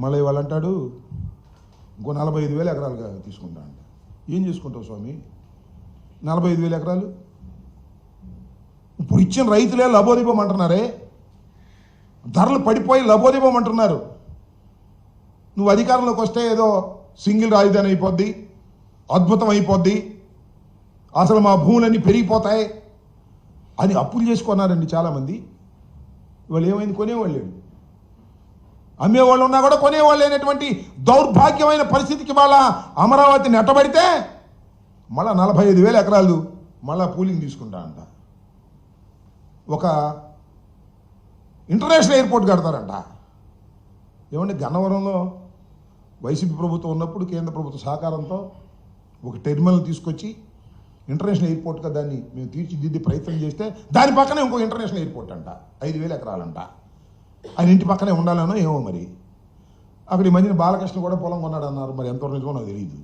మళ్ళీ ఇవాళ అంటాడు ఇంకో 45,000 ఎకరాలుగా తీసుకుంటా అంట. ఏం చేసుకుంటావు స్వామి 45,000 ఎకరాలు? ఇప్పుడు ఇచ్చిన రైతులే లబోదిబోమంటున్నారే, ధరలు పడిపోయి లబోదిబోమంటున్నారు. నువ్వు అధికారంలోకి వస్తే ఏదో సింగిల్ రాజధాని అయిపోద్ది, అద్భుతం అయిపోద్ది, అసలు మా భూములన్నీ పెరిగిపోతాయి అని అప్పులు చేసుకున్నారండి చాలామంది. ఇవాళ ఏమైంది? కొనేవాళ్ళు లేడు. అమ్మేవాళ్ళు ఉన్నా కూడా కొనేవాళ్ళు లేనటువంటి దౌర్భాగ్యమైన పరిస్థితికి వాళ్ళ అమరావతి నెట్టబడితే మళ్ళా 45,000 ఎకరాలు మళ్ళా పూలింగ్ తీసుకుంటా అంట. ఒక ఇంటర్నేషనల్ ఎయిర్పోర్ట్ కడతారంట. ఏమంటే గన్నవరంలో వైసీపీ ప్రభుత్వం ఉన్నప్పుడు కేంద్ర ప్రభుత్వ సహకారంతో ఒక టెర్మినల్ తీసుకొచ్చి ఇంటర్నేషనల్ ఎయిర్పోర్ట్గా దాన్ని మేము తీర్చిదిద్ది ప్రయత్నం చేస్తే దాని పక్కనే ఇంకో ఇంటర్నేషనల్ ఎయిర్పోర్ట్ అంట, 5,000 ఎకరాలంట. ఆయన ఇంటి పక్కనే ఉండాలనో ఏమో మరి. అక్కడ ఈ మధ్యన బాలకృష్ణ కూడా పొలం కొన్నాడు అన్నారు, మరి ఎంతవరకు నిజమో నాకు తెలియదు.